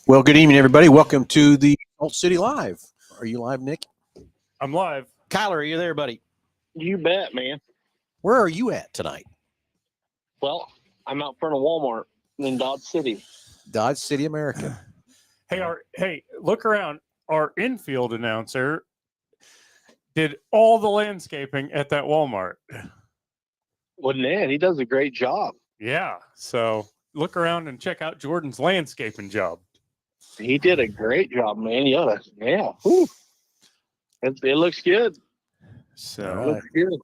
Well, good evening, everybody. Welcome to the Saltcity Live. Are you live, Nick? I'm live. Kyler, are you there, buddy? You bet, man. Where are you at tonight? Well, I'm out front of Walmart in Dodge City. Dodge City, America. Hey, look around. Our infield announcer did all the landscaping at that Walmart. Wouldn't it? He does a great job. Yeah. So look around and check out Jordan's landscaping job. He did a great job, man. Yeah. Whew. It looks good. So All It right. looks good.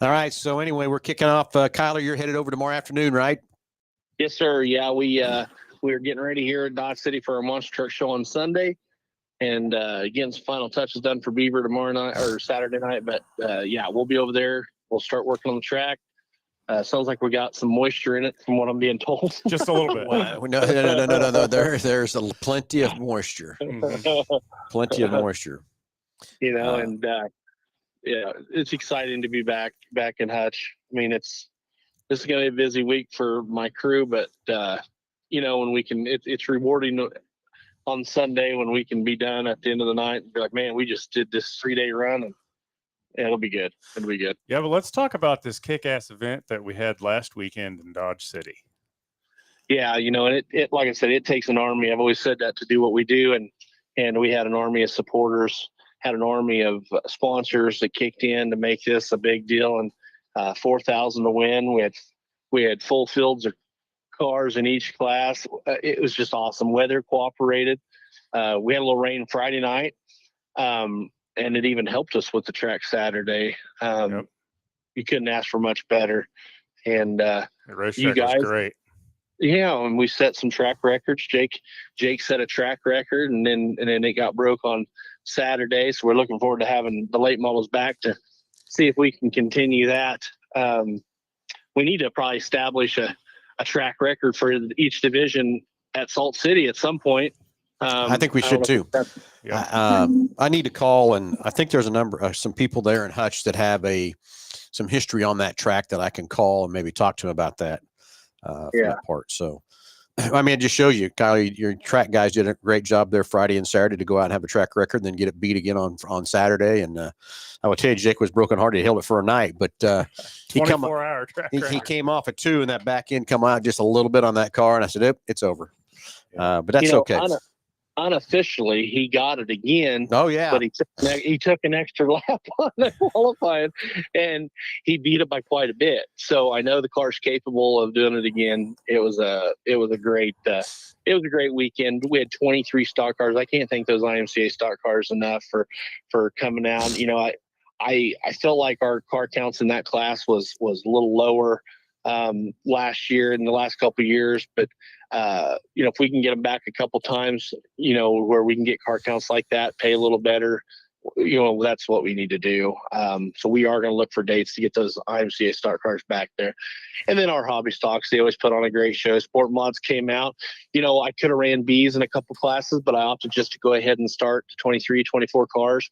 All right. So anyway, we're kicking off. Kyler, you're headed over tomorrow afternoon, right? Yes, sir. Yeah, we're getting ready here at Dodge City for our monster truck show on Sunday, and getting some final touches done for Beaver tomorrow night or Saturday night. But yeah, we'll be over there. We'll start working on the track. Sounds like we got some moisture in it, from what I'm being told. just a little bit. No. There's plenty of moisture. Mhm. Plenty of moisture. And yeah, it's exciting to be back in Hutch. I mean, this is going to be a busy week for my crew, but when we can, it's rewarding on Sunday when we can be done at the end of the night and be like, man, we just did this 3-day run, and it'll be good. It'll be good. Yeah, but let's talk about this kick-ass event that we had last weekend in Dodge City. Yeah, and it like I said, it takes an army. I've always said that to do what we do, and we had an army of supporters, had an army of sponsors that kicked in to make this a big deal, and 4,000 to win. We had full fields of cars in each class. It was just awesome. Weather cooperated. We had a little rain Friday night, and it even helped us with the track Saturday. Yep. You couldn't ask for much better. And The racetrack you guys, was great. yeah, and we set some track records. Jake set a track record, and then it got broke on Saturday. So we're looking forward to having the late models back to see if we can continue that. We need to probably establish a track record for each division at Salt City at some point. I think we should too. Yeah. I need to call, and I think there's some people there in Hutch that have some history on that track that I can call and maybe talk to them about that. For that part. So, I mean, it just shows you, Kyle, your track guys did a great job there Friday and Saturday to go out and have a track record, and then get it beat again on Saturday. And I would tell you, Jake was brokenhearted. He held it for a night, but he 24-hour track he came off at 2, and that back end come out just a little bit on that car, and I said, it's over. But that's okay. Unofficially, he got it again. Oh yeah, but he took an extra lap on the qualifying, and he beat it by quite a bit. So I know the car's capable of doing it again. It was a great weekend. We had 23 stock cars. I can't thank those IMCA stock cars enough for coming out. I felt like our car counts in that class was a little lower last year and the last couple of years, but if we can get them back a couple times, where we can get car counts like that, pay a little better, that's what we need to do. So we are going to look for dates to get those IMCA stock cars back there. And then our hobby stocks, they always put on a great show. Sport Mods came out. I could have ran Bs in a couple classes, but I opted just to go ahead and start 23, 24 cars.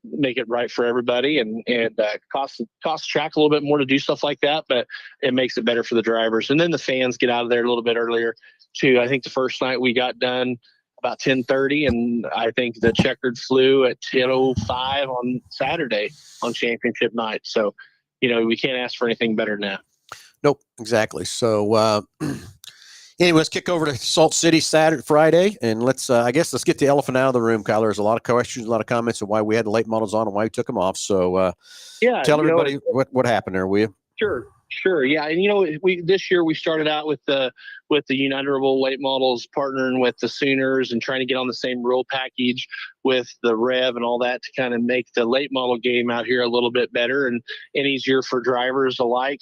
Make it right for everybody, and cost track a little bit more to do stuff like that, but it makes it better for the drivers. And then the fans get out of there a little bit earlier too. I think the first night we got done about 10:30, and I think the checkered flew at 10:05 on Saturday on championship night. So, we can't ask for anything better than that. Nope, exactly. So, anyway, let's kick over to Salt City Friday, and let's get the elephant out of the room, Kyler. There's a lot of questions, a lot of comments on why we had the late models on and why we took them off. So, tell everybody what happened there, will you? Sure. Yeah. And, this year we started out with the Unitedable late models partnering with the Sooners and trying to get on the same rule package with the Rev and all that to kind of make the late model game out here a little bit better and easier for drivers alike.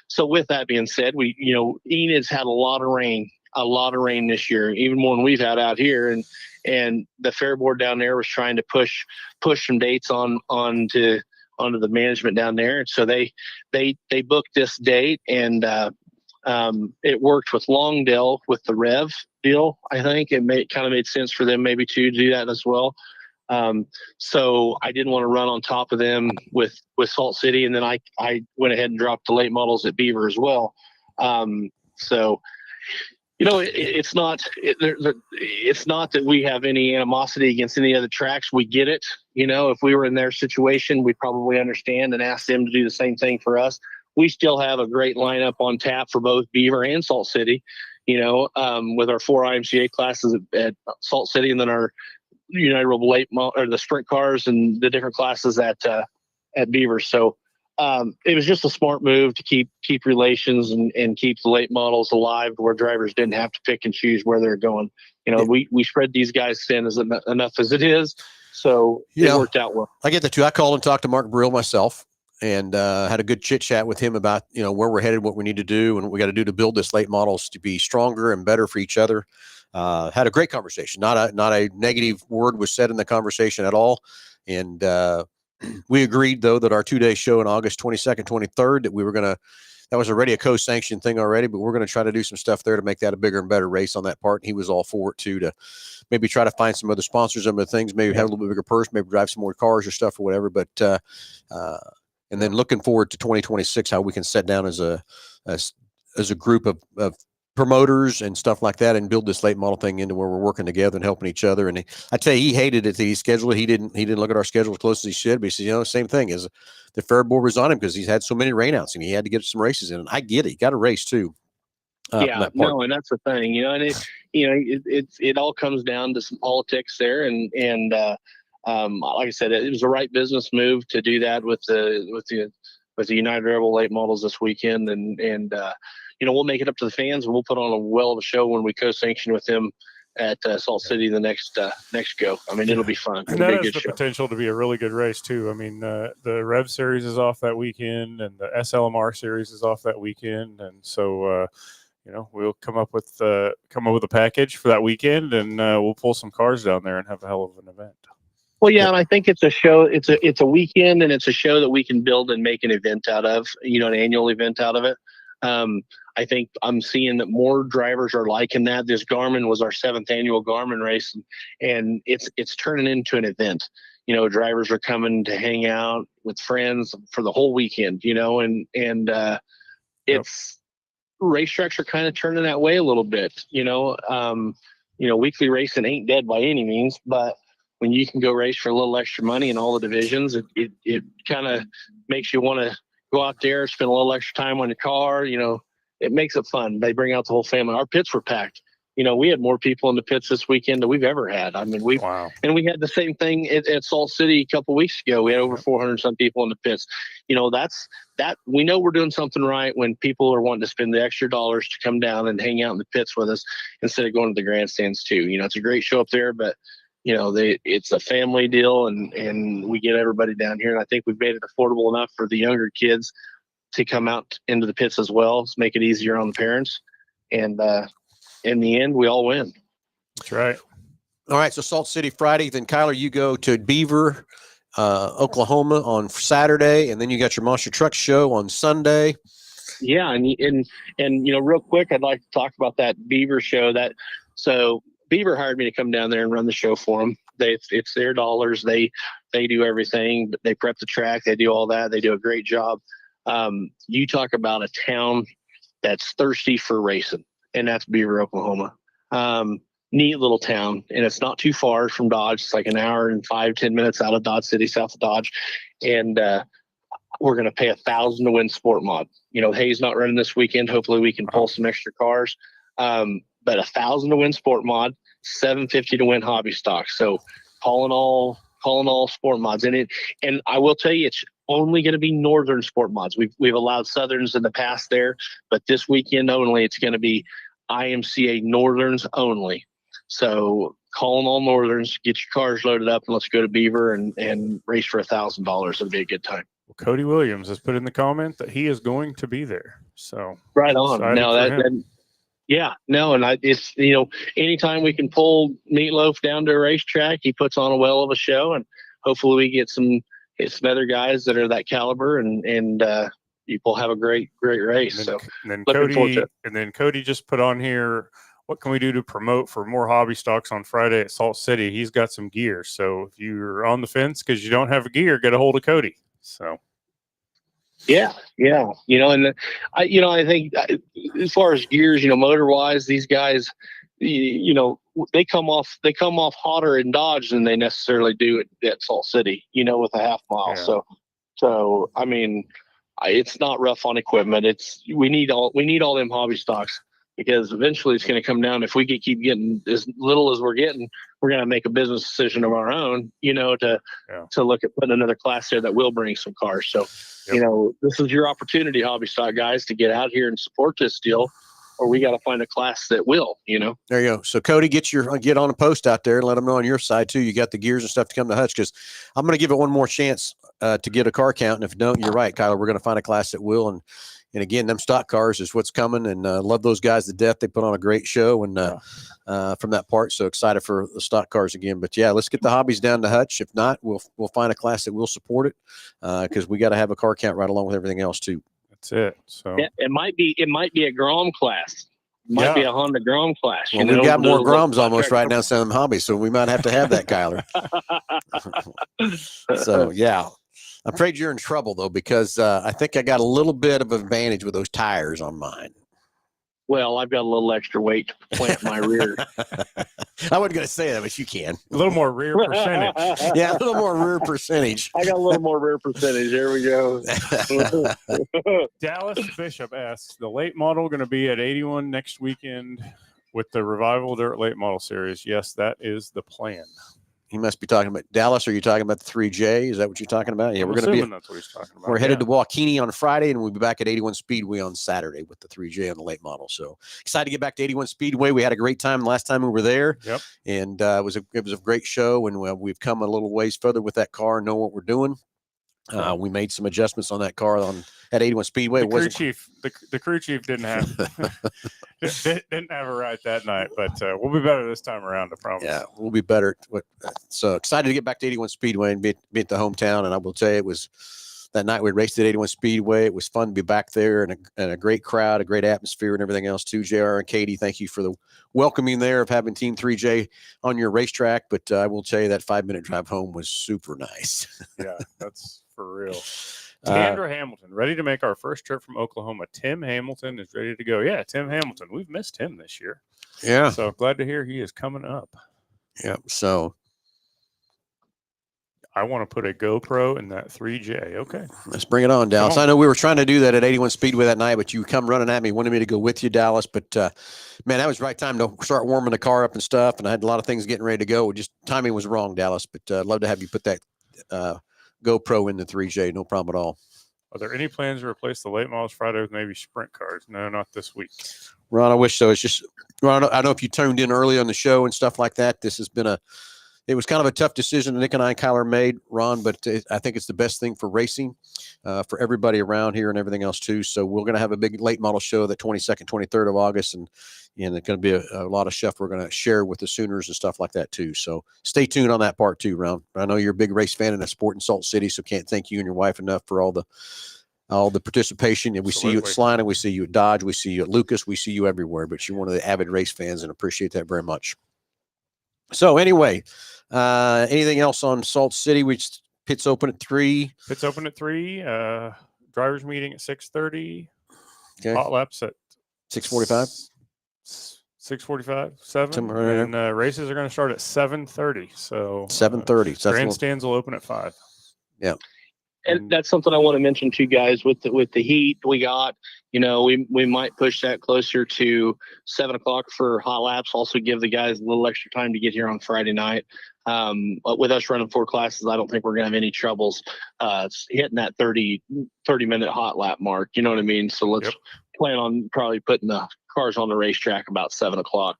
So with that being said, Enid's had a lot of rain this year, even more than we've had out here. And the fair board down there was trying to push some dates onto the management down there. And so they booked this date, and it worked with Longdale with the Rev deal. I think it kind of made sense for them maybe to do that as well. So I didn't want to run on top of them with Salt City. And then I went ahead and dropped the late models at Beaver as well. So, it's not that we have any animosity against any other tracks. We get it. If we were in their situation, we'd probably understand and ask them to do the same thing for us. We still have a great lineup on tap for both Beaver and Salt City, with our 4 IMCA classes at Salt City, and then our Unitedable late model or the sprint cars and the different classes at Beaver. So it was just a smart move to keep relations and keep the late models alive, where drivers didn't have to pick and choose where they're going. We spread these guys thin enough as it is, so it worked out well. I get that too. I called and talked to Mark Brill myself, and had a good chit chat with him about where we're headed, what we need to do, and what we got to do to build this late models to be stronger and better for each other. Had a great conversation. Not a negative word was said in the conversation at all, and we agreed though that our 2-day show on August 22nd, 23rd, that was already a co-sanctioned thing already, but we're going to try to do some stuff there to make that a bigger and better race on that part. He was all for it too, to maybe try to find some other sponsors, some other things, maybe have a little bit bigger purse, maybe drive some more cars or stuff or whatever. But, and then looking forward to 2026, how we can sit down as a group of promoters and stuff like that and build this late model thing into where we're working together and helping each other. And I tell you, he hated it that he scheduled it. He didn't look at our schedule as close as he should, but he said, same thing as the fair board was on him because he's had so many rainouts and he had to get some races in. And I get it. He got a race too. And that's the thing, and it all comes down to some politics there. And like I said, it was the right business move to do that with the United Rebel late models this weekend. And we'll make it up to the fans, and we'll put on a well of a show when we co-sanction with them at Salt City the next go. I mean, it'll be fun. And that has the potential to be a really good race too. I mean, the Rev Series is off that weekend, and the SLMR Series is off that weekend, and so we'll come up with a package for that weekend, and we'll pull some cars down there and have a hell of an event. Well, yeah, and I think it's a show. It's a weekend, and it's a show that we can build and make an event out of. An annual event out of it. I think I'm seeing that more drivers are liking that. This Garmin was our 7th annual Garmin race, and it's turning into an event. Drivers are coming to hang out with friends for the whole weekend. It's racetracks are kind of turning that way a little bit. Weekly racing ain't dead by any means, but when you can go race for a little extra money in all the divisions, it kind of makes you want to go out there, spend a little extra time on your car. It makes it fun. They bring out the whole family. Our pits were packed. We had more people in the pits this weekend than we've ever had. I mean, and we had the same thing at Salt City a couple of weeks ago. We had over 400 some people in the pits. That we know we're doing something right when people are wanting to spend the extra dollars to come down and hang out in the pits with us instead of going to the grandstands too. It's a great show up there, but it's a family deal, and we get everybody down here. And I think we've made it affordable enough for the younger kids to come out into the pits as well. To make it easier on the parents. And in the end, we all win. That's right. All right. So Salt City Friday, then Kyler, you go to Beaver, Oklahoma on Saturday, and then you got your Monster Truck Show on Sunday. Yeah. And real quick, I'd like to talk about that Beaver show. So Beaver hired me to come down there and run the show for them. It's their dollars. They do everything, but they prep the track. They do all that. They do a great job. You talk about a town that's thirsty for racing, and that's Beaver, Oklahoma. Neat little town, and it's not too far from Dodge. It's like an hour and 5-10 minutes out of Dodge City, south of Dodge. And we're going to pay $1,000 to win Sport Mod. Hayes not running this weekend. Hopefully we can pull some extra cars. But $1,000 to win Sport Mod, $750 to win Hobby Stock. So calling all Sport Mods in it. And I will tell you, it's only going to be Northern Sport Mods. We've allowed Southerns in the past there, but this weekend only, it's going to be IMCA Northerns only. So calling all Northerns, get your cars loaded up, and let's go to Beaver and race for $1,000. It'll be a good time. Well, Cody Williams has put in the comment that he is going to be there. So right on. It's anytime we can pull Meatloaf down to a racetrack, he puts on a well of a show, and hopefully we get some other guys that are that caliber, and people have a great race. And then Cody just put on here, what can we do to promote for more hobby stocks on Friday at Salt City? He's got some gear. So if you're on the fence because you don't have a gear, get a hold of Cody. So. Yeah. I think as far as gears, motor wise, these guys, they come off hotter in Dodge than they necessarily do at Salt City, with a half mile. Yeah. So, I mean, it's not rough on equipment. We need all them hobby stocks, because eventually it's going to come down. If we keep getting as little as we're getting, we're going to make a business decision of our own, to look at putting another class there that will bring some cars. So, this is your opportunity, hobby stock guys, to get out here and support this deal, or we got to find a class that will, There you go. So Cody, get on a post out there and let them know on your side too. You got the gears and stuff to come to Hutch, because I'm going to give it one more chance to get a car count. And if no, you're right, Kyler, we're going to find a class that will. And again, them stock cars is what's coming, and love those guys to death. They put on a great show, and from that part, so excited for the stock cars again. But yeah, let's get the hobbies down to Hutch. If not, we'll find a class that will support it, because we got to have a car count right along with everything else too. That's it. So it might be a Grom class. Might be a Honda Grom class. Well, we've got more Groms almost right now, some of them hobbies, so we might have to have that, Kyler. So yeah. I'm afraid you're in trouble, though, because I think I got a little bit of advantage with those tires on mine. Well, I've got a little extra weight to plant my rear. I wasn't going to say that, but you can. A little more rear percentage. Yeah, a little more rear percentage. I got a little more rear percentage. There we go. Dallas Bishop asks, the late model going to be at 81 next weekend with the Revival Dirt Late Model Series? Yes, that is the plan. He must be talking about Dallas. Are you talking about the 3J? Is that what you're talking about? Yeah, I'm we're going to be. That's what he's talking about. We're headed to Waukene on Friday, and we'll be back at 81 Speedway on Saturday with the 3J on the late model. So excited to get back to 81 Speedway. We had a great time the last time we were there. Yep. And it was a great show, and we've come a little ways further with that car and know what we're doing. We made some adjustments on that car at 81 Speedway. The crew chief didn't have didn't have a ride that night, but we'll be better this time around, I promise. Yeah, we'll be better. So excited to get back to 81 Speedway and be at the hometown. And I will tell you, it was that night we raced at 81 Speedway. It was fun to be back there, and a great crowd, a great atmosphere, and everything else too. JR and Katie, thank you for the welcoming there of having Team 3J on your racetrack. But I will tell you that 5-minute drive home was super nice. Yeah, that's for real. Tandra Hamilton, ready to make our first trip from Oklahoma. Tim Hamilton is ready to go. Yeah, Tim Hamilton. We've missed him this year. Yeah. So glad to hear he is coming up. Yeah. So I want to put a GoPro in that 3J. Okay. Let's bring it on, Dallas. I know we were trying to do that at 81 Speedway that night, but you come running at me, wanted me to go with you, Dallas. But, man, that was the right time to start warming the car up and stuff, and I had a lot of things getting ready to go. Just timing was wrong, Dallas. But I'd love to have you put that GoPro in the 3J. No problem at all. Are there any plans to replace the late models Friday with maybe sprint cars? No, not this week. Ron, I wish so. It's just, Ron, I know if you tuned in early on the show and stuff like that, this has been it was kind of a tough decision Nick and I, Kyler, made, Ron, but I think it's the best thing for racing, for everybody around here and everything else too. So we're going to have a big late model show the 22nd, 23rd of August, and it's going to be a lot of stuff we're going to share with the Sooners and stuff like that too. So stay tuned on that part too, Ron. I know you're a big race fan and a sport in Salt City, so can't thank you and your wife enough for all the participation. And we see you at Slina, we see you at Dodge, we see you at Lucas, we see you everywhere, but you're one of the avid race fans and appreciate that very much. So anyway, anything else on Salt City? Pits open at 3. Pits open at 3. Drivers meeting at 6:30. Okay. Hot laps at 6:45. 6:45, 7. And races are going to start at 7:30. So 7:30. So grandstands will open at 5. Yeah. And that's something I want to mention to you guys with the heat we got. We might push that closer to 7 o'clock for hot laps. Also give the guys a little extra time to get here on Friday night. But with us running 4 classes, I don't think we're going to have any troubles hitting that 30-minute hot lap mark. You know what I mean? So let's plan on probably putting the cars on the racetrack about 7 o'clock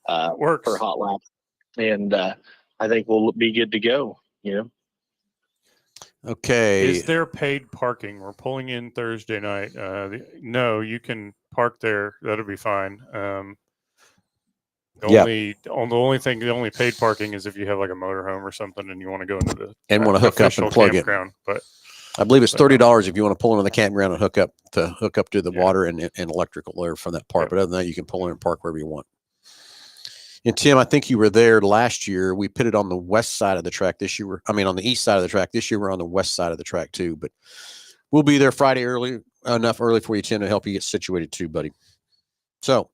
for hot laps. And I think we'll be good to go, Okay. Is there paid parking? We're pulling in Thursday night. No, you can park there. That'll be fine. The only paid parking is if you have like a motorhome or something and you want to go into the want to hook up and plug it. But I believe it's $30 if you want to pull into the campground and hook up to the water and electrical there from that part. But other than that, you can pull in and park wherever you want. And Tim, I think you were there last year. We pitted on the west side of the track this year. On the east side of the track. This year we're on the west side of the track too. But we'll be there Friday early for you, Tim, to help you get situated too, buddy. So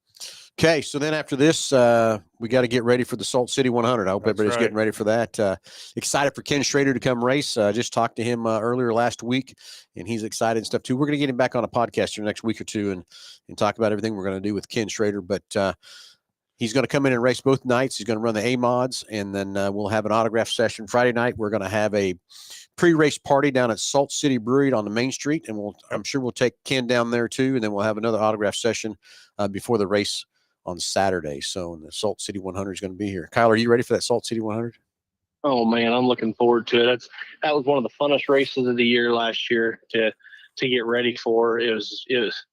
Okay, so then after this, we got to get ready for the Salt City 100. I hope everybody's getting ready for that. Excited for Ken Schrader to come race. Just talked to him earlier last week, and he's excited and stuff too. We're going to get him back on a podcast here next week or two and talk about everything we're going to do with Ken Schrader. But he's going to come in and race both nights. He's going to run the A mods, and then we'll have an autograph session Friday night. We're going to have a pre-race party down at Salt City Brewery on the main street, and I'm sure we'll take Ken down there too, and then we'll have another autograph session before the race on Saturday. So the Salt City 100 is going to be here. Kyle, are you ready for that Salt City 100? Oh man, I'm looking forward to it. That was one of the funnest races of the year last year to get ready for. It was.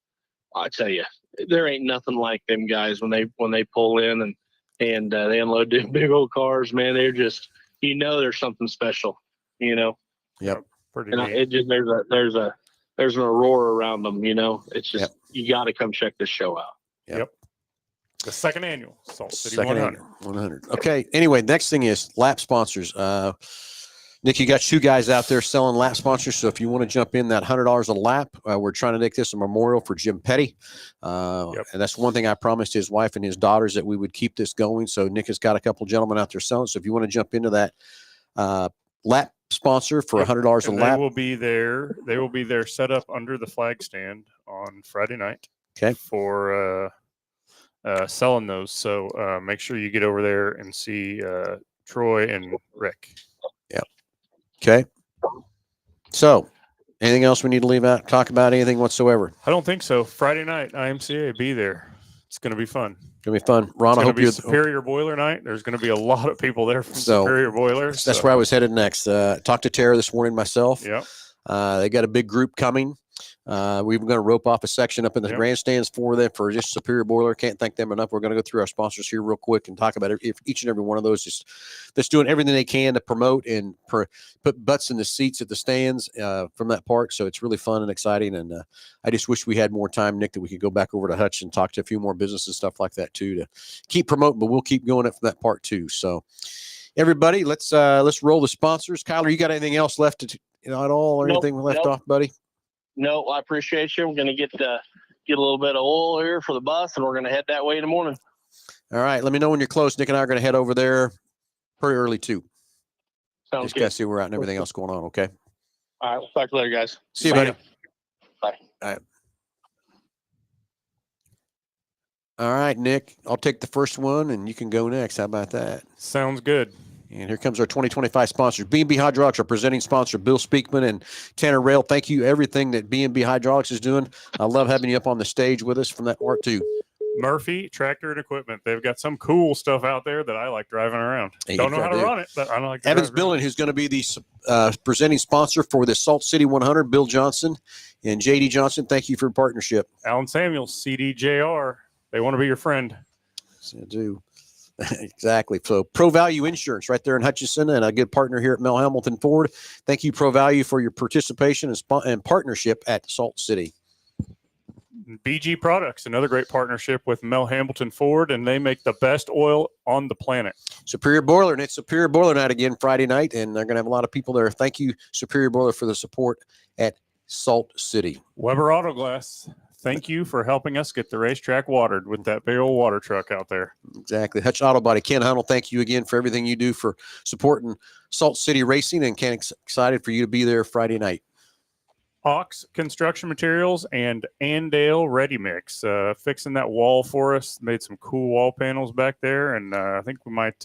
I tell you, there ain't nothing like them guys when they pull in and they unload them big old cars. Man, they're just, there's something special. Yep. Pretty and neat. it just there's an aurora around them. It's just You got to come check this show out. Yep. The second annual Salt City Second 100. 100. Okay. Anyway, next thing is lap sponsors. Nick, you got 2 guys out there selling lap sponsors. So if you want to jump in that $100 a lap, we're trying to make this a memorial for Jim Petty. And that's one thing I promised his wife and his daughters, that we would keep this going. So Nick has got a couple gentlemen out there selling. So if you want to jump into that lap sponsor for $100 a lap. They will be there set up under the flag stand on Friday night. Okay. For selling those. So make sure you get over there and see Troy and Rick. Yep. Okay. So anything else we need to leave out? Talk about anything whatsoever? I don't think so. Friday night, IMCA, be there. It's going to be fun. It's going to be fun. Ron, I hope you're Superior Boiler night. There's going to be a lot of people there from Superior Boiler. That's where I was headed next. Talked to Tara this morning myself. Yeah. They got a big group coming. We were going to rope off a section up in the grandstands for them for just Superior Boiler. Can't thank them enough. We're going to go through our sponsors here real quick and talk about each and every one of those that's doing everything they can to promote and put butts in the seats at the stands from that park. So it's really fun and exciting. And I just wish we had more time, Nick, that we could go back over to Hutch and talk to a few more businesses and stuff like that too, to keep promoting, but we'll keep going it from that part too. So everybody, let's roll the sponsors. Kyler, you got anything else left at all or anything left off, buddy? No, I appreciate you. We're going to get a little bit of oil here for the bus, and we're going to head that way in the morning. All right. Let me know when you're close. Nick and I are going to head over there pretty early, too. Sounds just good. got to see where we're at and everything else going on, okay? All right. We'll talk to you later, guys. See you, buddy. Bye. All right, Nick. I'll take the first one, and you can go next. How about that? Sounds good. And here comes our 2025 sponsors. B&B Hydraulics, our presenting sponsor, Bill Speakman and Tanner Rail. Thank you, everything that B&B Hydraulics is doing. I love having you up on the stage with us from that part, too. Murphy Tractor and Equipment. They've got some cool stuff out there that I like driving around. Don't know how to run it, but I like to Evans Building, who's going to be the presenting sponsor for the Salt City 100, Bill Johnson and J.D. Johnson. Thank you for your partnership. Alan Samuels, CDJR. They want to be your friend. Yes, I do. Exactly. So Pro Value Insurance right there in Hutchinson, and a good partner here at Mel Hamilton Ford. Thank you, Pro Value, for your participation and partnership at Salt City. BG Products, another great partnership with Mel Hamilton Ford, and they make the best oil on the planet. Superior Boiler, and it's Superior Boiler night again Friday night, and they're going to have a lot of people there. Thank you, Superior Boiler, for the support at Salt City. Weber Auto Glass. Thank you for helping us get the racetrack watered with that big old water truck out there. Exactly. Hutch Auto Body. Ken Hunnell, thank you again for everything you do for supporting Salt City Racing, and Ken, excited for you to be there Friday night. Ox Construction Materials and Andale Ready Mix, fixing that wall for us. Made some cool wall panels back there, and I think we might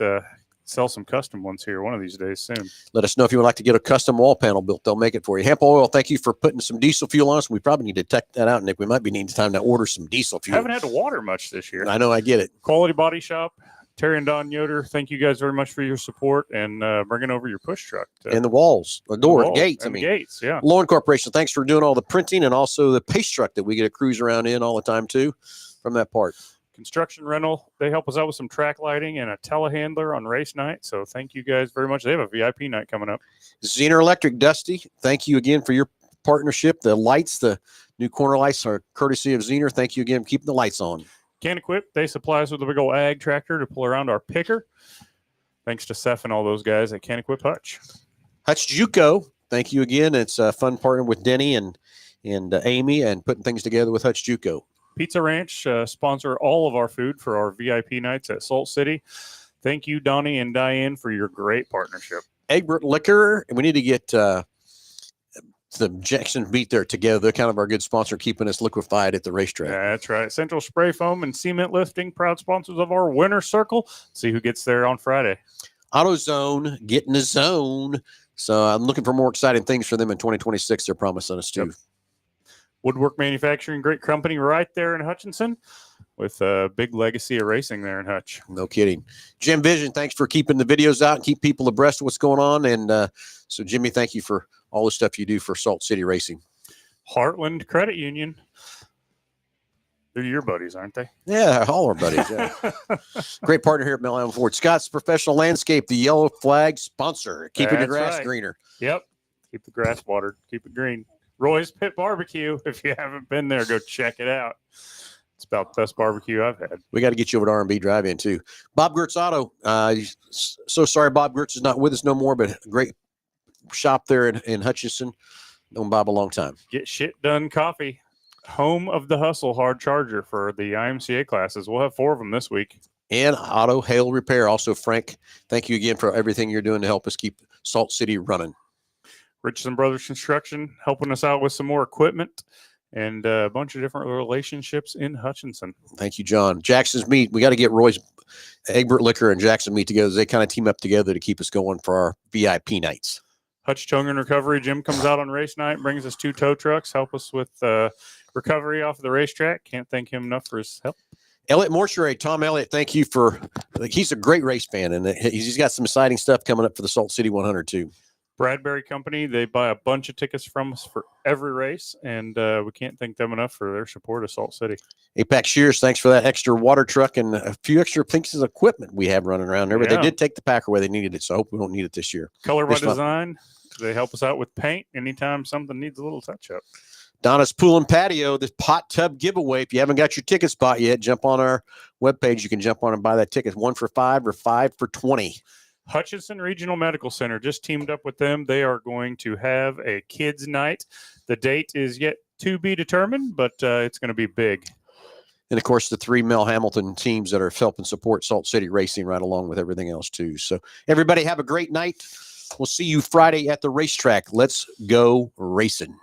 sell some custom ones here one of these days soon. Let us know if you would like to get a custom wall panel built. They'll make it for you. Hemp Oil, thank you for putting some diesel fuel on us. We probably need to check that out, Nick. We might be needing time to order some diesel fuel. Haven't had to water much this year. I know, I get it. Quality Body Shop, Terry and Don Yoder, thank you guys very much for your support and bringing over your push truck. And the walls, the door, walls, gates. Gates, yeah. Lauren Corporation, thanks for doing all the printing and also the pace truck that we get to cruise around in all the time, too, from that part. Construction Rental, they help us out with some track lighting and a telehandler on race night. So thank you guys very much. They have a VIP night coming up. Zener Electric, Dusty, thank you again for your partnership. The lights, the new corner lights are courtesy of Zener. Thank you again for keeping the lights on. Can Equip, they supply us with a big old ag tractor to pull around our picker. Thanks to Seth and all those guys at Can Equip Hutch. Hutch Juco, thank you again. It's a fun partner with Denny and Amy and putting things together with Hutch Juco. Pizza Ranch sponsor all of our food for our VIP nights at Salt City. Thank you, Donnie and Diane, for your great partnership. Egbert Liquor. We need to get the Jackson Meat there together. They're kind of our good sponsor, keeping us liquefied at the racetrack. That's right. Central Spray Foam and Cement Lifting, proud sponsors of our winter circle. See who gets there on Friday. AutoZone, get in the zone. So I'm looking for more exciting things for them in 2026. They're promising us too. Yep. Woodwork Manufacturing, great company right there in Hutchinson, with a big legacy of racing there in Hutch. No kidding. Jim Vision, thanks for keeping the videos out and keep people abreast of what's going on. And so, Jimmy, thank you for all the stuff you do for Salt City Racing. Heartland Credit Union. They're your buddies, aren't they? Yeah, all our buddies. Yeah. Great partner here at Mel Allen Ford. Scott's Professional Landscape, the yellow flag sponsor, keeping the grass greener. Yep. Keep the grass watered. Keep it green. Roy's Pit Barbecue. If you haven't been there, go check it out. It's about the best barbecue I've had. We got to get you over to R&B Drive-In too. Bob Gertz Auto. So sorry Bob Gertz is not with us no more, but a great shop there in Hutchinson. Known Bob a long time. Get Shit Done Coffee. Home of the Hustle hard charger for the IMCA classes. We'll have 4 of them this week. And Auto Hail Repair. Also, Frank, thank you again for everything you're doing to help us keep Salt City running. Richardson Brothers Construction helping us out with some more equipment and a bunch of different relationships in Hutchinson. Thank you, John. Jackson's Meat. We got to get Roy's Egbert Liquor and Jackson Meat together. They kind of team up together to keep us going for our VIP nights. Hutch Towing and Recovery. Jim comes out on race night, brings us 2 tow trucks, help us with recovery off of the racetrack. Can't thank him enough for his help. Elliott Mortuary, Tom Elliott, thank you for, he's a great race fan, and he's got some exciting stuff coming up for the Salt City 100 too. Bradbury Company, they buy a bunch of tickets from us for every race, and we can't thank them enough for their support of Salt City. APAC Shears, thanks for that extra water truck and a few extra pieces of equipment we have running around there. But they did take the packer where they needed it, so I hope we don't need it this year. Color by Design, they help us out with paint anytime something needs a little touch-up. Donna's Pool and Patio, the hot tub giveaway. If you haven't got your ticket spot yet, jump on our webpage. You can jump on and buy that ticket. 1 for $5 or 5 for $20. Hutchinson Regional Medical Center just teamed up with them. They are going to have a kids' night. The date is yet to be determined, but it's going to be big. And, of course, the 3 Mel Hamilton teams that are helping support Salt City Racing right along with everything else, too. So, everybody have a great night. We'll see you Friday at the racetrack. Let's go racing.